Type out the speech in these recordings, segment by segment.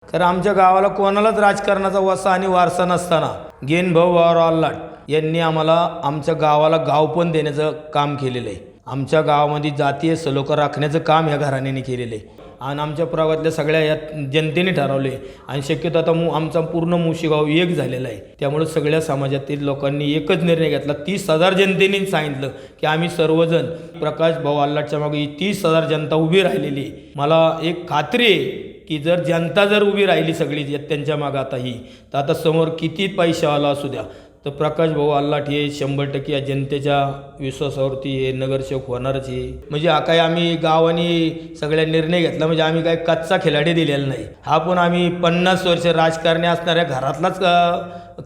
कारण आमच्या गावाला कोणालाच राजकारणाचा वसा आणि वारसा नसताना गेनभाऊ आल्हाट यांनी आम्हाला आमच्या गावाला गाव पण देण्याचं काम केलेलं आहे। आमच्या गावामध्ये जातीय सलोखा राखण्याचं काम ह्या घराण्याने केलेलं आहे आणि आमच्या प्रभागातल्या सगळ्या या जनतेने ठरवले आणि शक्यतो आता आमचा पूर्ण मुशी गाव एक झालेला आहे। त्यामुळे सगळ्या समाजातील लोकांनी एकच निर्णय घेतला। 30,000 जनतेने सांगितलं की आम्ही सर्वजण प्रकाश भाऊ आल्हाटच्या मागे 30,000 जनता उभी राहिलेली आहे। मला एक खात्री आहे की जर जनता जर उभी राहिली सगळी त्यांच्या मागं आता ही तर आता समोर किती पैशावाला असू द्या तर प्रकाश भाऊ आल्हाट हे 100% या जनतेच्या विश्वासावरती हे नगरसेवक होणारच आहे। म्हणजे हा काय आम्ही गावाने सगळ्या निर्णय घेतला म्हणजे आम्ही काय कच्चा खिलाडी दिलेला नाही। हा पण आम्ही 50 वर्ष राजकारणी असणाऱ्या घरातलाच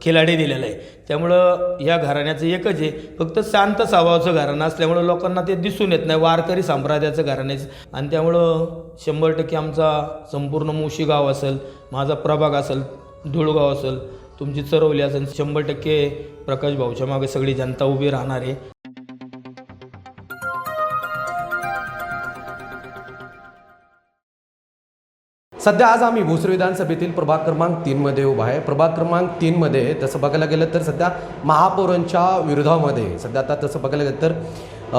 खिलाडी दिलेला आहे। त्यामुळं या घराण्याचं एकच आहे, फक्त शांत स्वभावाचं घराणं असल्यामुळं लोकांना ते दिसून येत नाही, वारकरी संप्रदायाचं घराण्याचं। आणि त्यामुळं 100% आमचा संपूर्ण मुशी गाव असेल, माझा प्रभाग असेल, धुळगाव असेल, तुमची चरवली असेल, 100% प्रकाश भाऊच्या मागे सगळी जनता उभी राहणार आहे। सध्या आज आम्ही भोसरी विधानसभेतील प्रभाग क्रमांक 3 मध्ये उभा आहे। प्रभाग क्रमांक 3 मध्ये तसं बघायला गेलं तर सध्या महापौरांच्या विरोधामध्ये सध्या आता तसं बघायला गेलं तर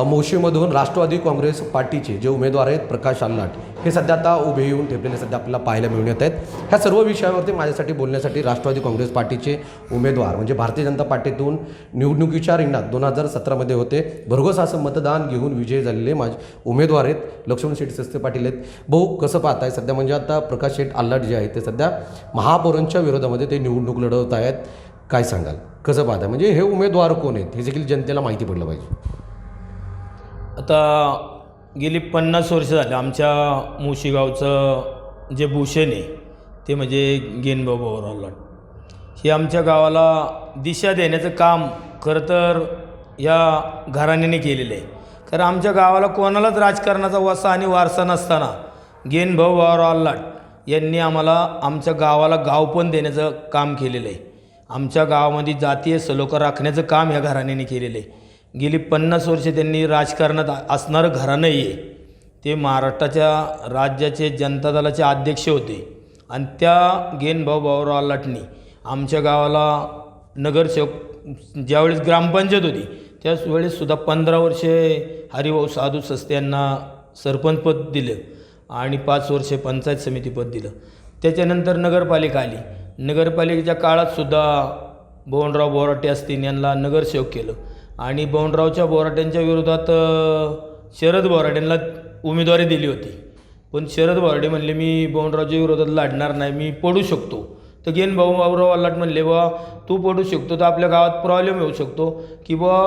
मोशीमधून राष्ट्रवादी काँग्रेस पार्टीचे जे उमेदवार आहेत प्रकाश आल्हाट हे सध्या आता उभे येऊन ठेपलेले सध्या आपल्याला पाहायला मिळून येत आहेत। ह्या सर्व विषयावरती माझ्यासाठी बोलण्यासाठी राष्ट्रवादी काँग्रेस पार्टीचे उमेदवार म्हणजे भारतीय जनता पार्टीतून निवडणुकीच्या रिंगणात 2017 मध्ये होते, भरघोस असं मतदान घेऊन विजयी झालेले माझे उमेदवार आहेत लक्ष्मण शेठ सस्ते पाटील आहेत। भाऊ कसं पाहताय सध्या म्हणजे आता प्रकाश शेठ आल्हाट जे आहेत ते सध्या महापौरांच्या विरोधामध्ये ते निवडणूक लढवत आहेत, काय सांगाल कसं पाहताय म्हणजे हे उमेदवार कोण आहेत हे देखील जनतेला माहिती पडलं पाहिजे। आता गेली 50 वर्ष झाले आमच्या मुशी गावचं जे भूषण आहे ते म्हणजे गेनभाऊ आल्हाट हे आमच्या गावाला दिशा देण्याचं काम खरं तर या घराण्याने केलेलं आहे। कारण आमच्या गावाला कोणालाच राजकारणाचा वसा आणि वारसा नसताना गेनभाऊ आल्हाट यांनी आम्हाला आमच्या गावाला गाव पण देण्याचं काम केलेलं आहे। आमच्या गावामध्ये जातीय सलोखा राखण्याचं काम ह्या घराण्याने केलेलं आहे। गेली 50 वर्षे त्यांनी राजकारणात असणारं घराणं आहे ते महाराष्ट्राच्या राज्याचे जनता दलाचे अध्यक्ष होते आणि त्या गेनभाऊ आल्हाटनी आमच्या गावाला नगरसेवक ज्यावेळेस ग्रामपंचायत होती त्याच वेळेससुद्धा 15 वर्षे हरिभाऊ साधू सस्ते यांना सरपंचपद दिलं आणि 5 वर्षे पंचायत समितीपद दिलं। त्याच्यानंतर नगरपालिका आली, नगरपालिकेच्या काळातसुद्धा बबनराव बोराटे असतील यांना नगरसेवक केलं आणि बबनरावच्या बोराट्यांच्या विरोधात शरद बोराटेंना उमेदवारी दिली होती, पण शरद बोराटे म्हणले मी बबनरावच्या विरोधात लढणार नाही, मी पडू शकतो। तर गेनभाऊ आल्हाट म्हणले बा तू पडू शकतो तर आपल्या गावात प्रॉब्लेम येऊ शकतो की बा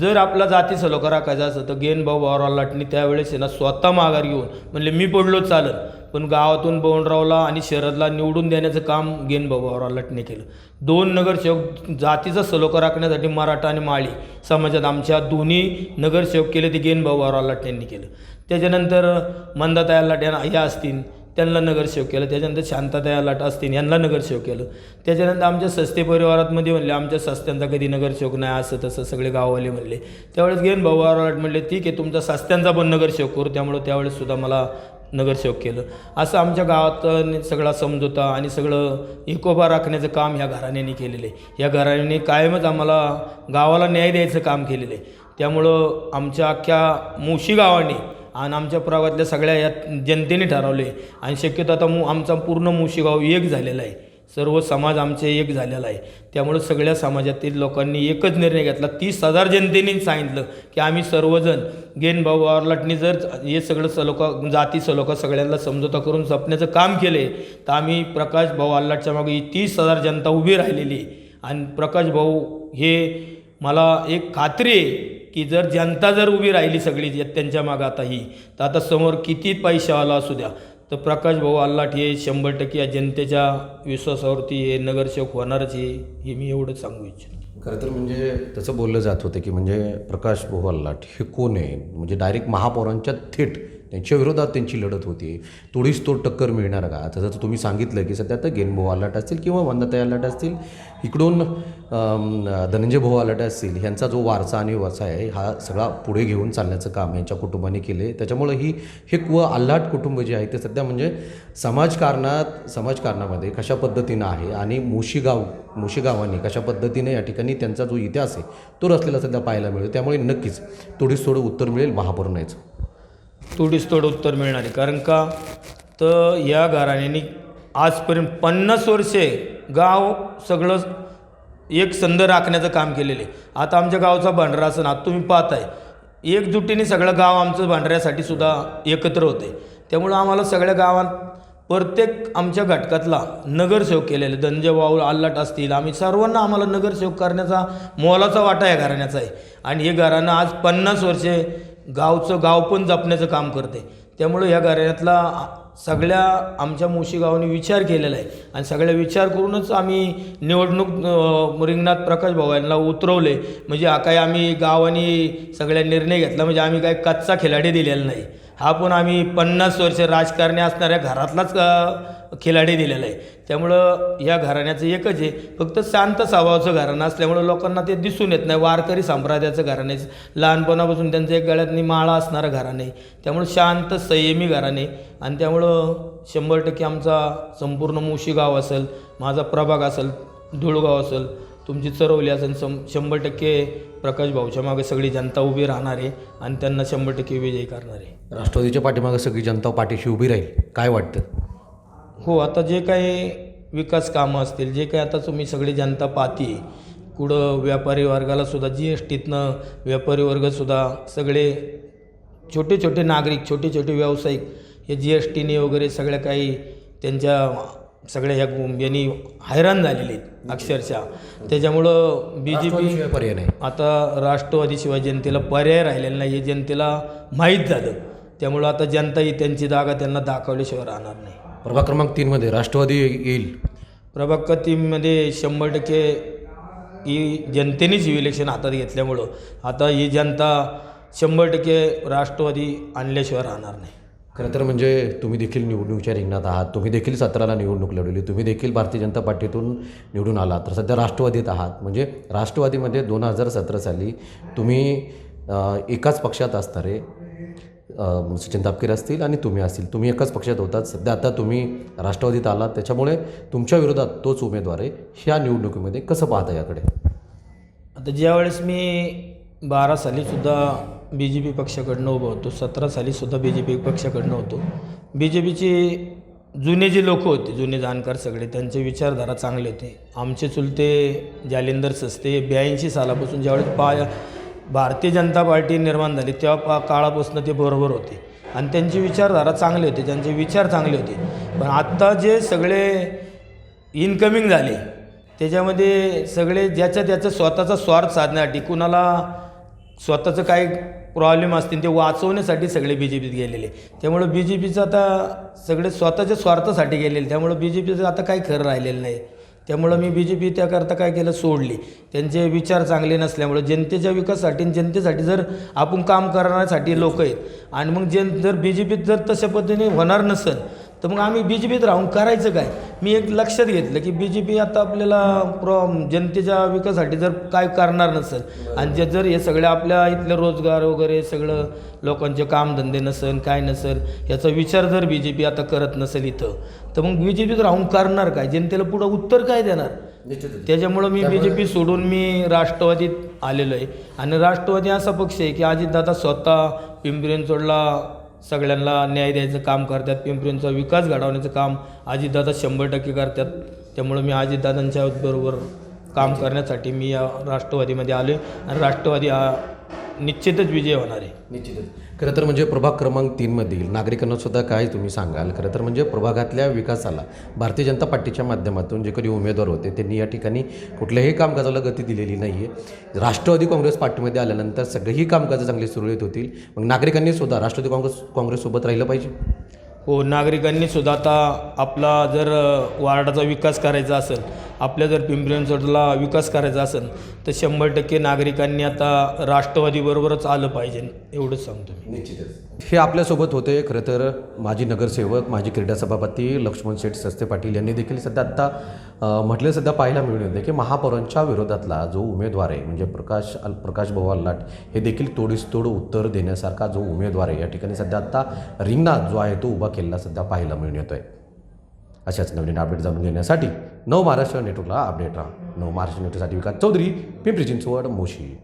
जर आपला जाती सलोखा राखायचा असं तर गेनभाऊ आल्हाटनी त्यावेळेस ना स्वतः माघार घेऊन म्हणले मी पडलो चालेल, पण गावातून बबनरावला आणि शरदला निवडून देण्याचं काम गेनभाऊ आल्हाटने केलं। 2 नगरसेवक जातीचा सलोखा राखण्यासाठी मराठा आणि माळी समाजात आमच्या दोन्ही नगरसेवक केले ते गेनभाऊ आल्हाट यांनी केलं। त्याच्यानंतर मंदाताई आल्हाट या असतील त्यांना नगरसेवक केलं, त्याच्यानंतर शांताताई आल्हाट असतील यांना नगरसेवक केलं। त्याच्यानंतर आमच्या सस्ते परिवारातमध्ये म्हणले आमच्या सस्त्यांचा कधी नगरसेवक नाही असं तसं सगळे गाववाले म्हणले। त्यावेळेस गेनभाऊ आल्हाट म्हणले ठीक आहे तुमचा सस्त्यांचा पण नगरसेवक करू, त्यामुळे त्यावेळेससुद्धा मला नगरसेवक केलं। असं आमच्या गावात सगळा समजोता आणि सगळं एकोपा राखण्याचं काम ह्या घराण्याने केलेलं आहे। या घराण्याने कायमच आम्हाला गावाला न्याय द्यायचं काम केलेलं आहे। त्यामुळं आमच्या अख्ख्या मुशी गावाने आणि आमच्या प्रभागातल्या सगळ्या या जनतेने ठरवले आणि शक्यतो आता आमचा पूर्ण मुशी गाव एक झालेला आहे, सर्व समाज आमचे एक झालेला आहे। त्यामुळे सगळ्या समाजातील लोकांनी एकच निर्णय घेतला। 30,000 जनतेने सांगितलं की आम्ही सर्वजण गेनभाऊ आल्हाटनी जर हे सगळं सलोखा जाती सलोखा सगळ्यांना समजोता करून जपण्याचं काम केले तर आम्ही प्रकाश भाऊ आल्हाटच्या मागे 30,000 जनता उभी राहिलेली आहे। आणि प्रकाश भाऊ हे मला एक खात्री आहे की जर जनता जर उभी राहिली सगळी त्यांच्या मागं आता ही तर आता समोर किती पैशावाला असू द्या तर प्रकाश भाऊ आल्हाट हे 100% या जनतेच्या विश्वासावरती हे नगरसेवक होणारच आहे, हे मी एवढं सांगू इच्छितो। खरं तर म्हणजे तसं बोललं जात होतं की म्हणजे प्रकाश भाऊ आल्हाट हे कोण आहे म्हणजे डायरेक्ट महापौरांच्या थेट त्यांच्या विरोधात त्यांची लढत होती, तोडीस तोड टक्कर मिळणार का? तर जसं तुम्ही सांगितलं की सध्या तर गेनभाऊ आलाट असतील किंवा वंदाताई आलाट असतील, इकडून धनंजय भाऊ आलाट असतील, ह्यांचा जो वारसा आणि व्यवसाय आहे हा सगळा पुढे घेऊन चालण्याचं काम यांच्या कुटुंबाने केले. त्याच्यामुळं हे आल्हाट कुटुंब जे आहे ते सध्या म्हणजे समाजकारणामध्ये कशा पद्धतीनं आहे आणि मोशी गावाने कशा पद्धतीने या ठिकाणी त्यांचा जो इतिहास आहे तो रचलेला सध्या पाहायला मिळतो. त्यामुळे नक्कीच तोडीस तोड उत्तर मिळेल महापौरांनाच. तोडीस तोड उत्तर मिळणार आहे. कारण का तर या घराण्याने आजपर्यंत 50 वर्षे गाव सगळं एक संध राखण्याचं काम केलेलं आहे. आता आमच्या गावचा भांडारा असं ना तुम्ही पाहताय, एकजुटीने सगळं गाव आमचं भांडाऱ्यासाठी सुद्धा एकत्र होते. त्यामुळं आम्हाला सगळ्या गावात प्रत्येक आमच्या घटकातला नगरसेवक केलेले धनंजय भाऊ आल्हाट असतील, आम्ही सर्वांना आम्हाला नगरसेवक करण्याचा मोलाचा वाटा या घराण्याचा आहे. आणि हे घराणं आज 50 वर्षे गाव पण जपण्याचं काम करते. त्यामुळं या घराण्यातला सगळ्या आमच्या मोशी गावाने विचार केलेला आहे आणि सगळ्या विचार करूनच आम्ही निवडणूक रिंगणात प्रकाश भाऊ यांना उतरवले. म्हणजे हा काय आम्ही गावाने सगळ्या निर्णय घेतला म्हणजे आम्ही काय कच्चा खिलाडी दिलेला नाही. हा पण आम्ही 50 वर्ष राजकारणी असणाऱ्या घरातलाच खिलाडी दिलेला आहे. त्यामुळं या घराण्याचं एकच आहे, फक्त शांत स्वभावाचं घराणं असल्यामुळं लोकांना ते दिसून येत नाही. वारकरी संप्रदायाचं घराणे, लहानपणापासून त्यांचं एक गळ्यातनी माळा असणारं घराणे, त्यामुळं शांत संयमी घराणे. आणि त्यामुळं 100% आमचा संपूर्ण मोशी गाव असेल, माझा प्रभाग असेल, धुळगाव असेल, तुमची चरवली असेल, 100% प्रकाश भाऊच्या मागे सगळी जनता उभी राहणार आहे आणि त्यांना 100% विजयी करणार आहे. राष्ट्रवादीच्या पाठीमागे सगळी जनता पाठीशी उभी राहील, काय वाटतं? हो, आता जे काही विकास कामं असतील, जे काही आता तुम्ही सगळी जनता पाहती, कुठं व्यापारी वर्गाला सुद्धा GSTतनं व्यापारी वर्गसुद्धा सगळे छोटे छोटे नागरिक, छोटे छोटे व्यावसायिक हे GSTने वगैरे सगळ्या काही त्यांच्या सगळ्या यांनी हैराण झालेले आहेत अक्षरशः. त्याच्यामुळं BJP पर्याय नाही, आता राष्ट्रवादीशिवाय जनतेला पर्याय राहिलेला नाही हे जनतेला माहीत झालं. त्यामुळं आता जनता ही त्यांची जागा त्यांना दाखवल्याशिवाय राहणार नाही. प्रभाग क्रमांक 3मध्ये राष्ट्रवादी येईल. प्रभाग 3मध्ये 100% ही जनतेनेच इलेक्शन हातात घेतल्यामुळं आता ही जनता 100% राष्ट्रवादी आणल्याशिवाय राहणार नाही. खरं तर म्हणजे तुम्ही देखील निवडणुकीच्या रिंगणात आहात, तुम्ही देखील 17ला निवडणूक लढवली, तुम्ही देखील भारतीय जनता पार्टीतून निवडून आलात, तर सध्या राष्ट्रवादीत आहात. म्हणजे राष्ट्रवादीमध्ये 2017 साली तुम्ही एकाच पक्षात असणारे सचिन तापकीर असतील आणि तुम्ही असतील, तुम्ही एकाच पक्षात होतात. सध्या आता तुम्ही राष्ट्रवादीत आलात, त्याच्यामुळे तुमच्या विरोधात तोच उमेदवार आहे. ह्या निवडणुकीमध्ये कसं पाहता याकडे? आता ज्यावेळेस मी 12 सालीसुद्धा BJP पक्षाकडनं उभं होतो, 17 सालीसुद्धा BJP पक्षाकडनं होतो. BJPचे जुने जे लोक होते, जुने जाणकार सगळे, त्यांचे विचारधारा चांगले होते. आमचे चुलते जालिंदर सस्ते 82 सालापासून ज्यावेळेस भारतीय जनता पार्टी निर्माण झाली तेव्हा काळापासून ते बरोबर होते आणि त्यांची विचारधारा चांगली होती, त्यांचे विचार चांगले होते. पण आत्ता जे सगळे इनकमिंग झाले त्याच्यामध्ये सगळे ज्याच्या त्याचा स्वतःचा स्वार्थ साधण्यासाठी, कुणाला स्वतःचं काय प्रॉब्लेम असतील ते वाचवण्यासाठी सगळे BJPत गेलेले. त्यामुळं BJPचं आता सगळे स्वतःच्या स्वार्थासाठी गेलेले, त्यामुळं BJPचं आता काही खरं राहिलेलं नाही. त्यामुळं मी BJP त्याकरता काय केलं, सोडली. त्यांचे विचार चांगले नसल्यामुळं जनतेच्या विकासासाठी, जनतेसाठी जर आपण काम करण्यासाठी लोक आहेत आणि मग जर BJPत जर तशा पद्धतीने होणार नसेल तर मग आम्ही BJPत राहून करायचं काय? मी एक लक्षात घेतलं की BJP आता आपल्याला जनतेच्या विकासासाठी जर काय करणार नसेल आणि जर हे सगळे आपल्या इथलं रोजगार वगैरे सगळं लोकांचे कामधंदे नसेल, काय नसेल, याचा विचार जर BJP आता करत नसेल इथं, तर मग BJPत राहून करणार काय? जनतेला पुढं उत्तर काय देणार? त्याच्यामुळं मी BJP सोडून मी राष्ट्रवादीत आलेलो आहे. आणि राष्ट्रवादी असा पक्ष आहे की अजितदादा स्वतः पिंपरी चिंचवडला सगळ्यांना न्याय द्यायचं काम करतात, पिंपरीचा विकास घडवण्याचं काम अजितदादा 100% करतात. त्यामुळं मी अजितदादांच्या बरोबर काम करण्यासाठी मी या राष्ट्रवादीमध्ये आलो आणि राष्ट्रवादी हा निश्चितच विजय होणार आहे. निश्चितच. खरं तर म्हणजे प्रभाग क्रमांक 3मधील नागरिकांना सुद्धा काय तुम्ही सांगाल? खरं तर म्हणजे प्रभागातल्या विकासाला भारतीय जनता पार्टीच्या माध्यमातून जे कधी उमेदवार होते त्यांनी या ठिकाणी कुठल्याही कामकाजाला गती दिलेली नाही आहे. राष्ट्रवादी काँग्रेस पार्टीमध्ये आल्यानंतर सगळीही कामकाजं चांगली सुरळीत होतील. मग नागरिकांनी सुद्धा राष्ट्रवादी काँग्रेससोबत राहिलं पाहिजे. हो, नागरिकांनी सुद्धा आता आपला जर वार्डाचा विकास करायचा असेल, आपल्या जर पिंपरी चिंचवडला विकास करायचा असेल तर 100% नागरिकांनी आता राष्ट्रवादीबरोबरच आलं पाहिजे, एवढंच सांगतो मी. निश्चितच हे आपल्यासोबत होते खरं तर माजी नगरसेवक माजी क्रीडा सभापती लक्ष्मण शेठ सस्ते पाटील यांनी देखील सध्या आत्ता म्हटलं सध्या पाहायला मिळून येते की महापौरांच्या विरोधातला जो उमेदवार आहे म्हणजे प्रकाश भाऊ आल्हाट हे देखील तोडीसतोड उत्तर देण्यासारखा जो उमेदवार आहे या ठिकाणी सध्या आत्ता रिंगणात जो आहे तो उभा केलेला सध्या पाहायला मिळून येतो आहे. अशाच नवीन अपडेट जाणून घेण्यासाठी नव महाराष्ट्र नेटवर्कला अपडेट राहा. नव महाराष्ट्र नेटवर्कसाठी विकास चौधरी, पिंपरी चिंचवड, मोशी.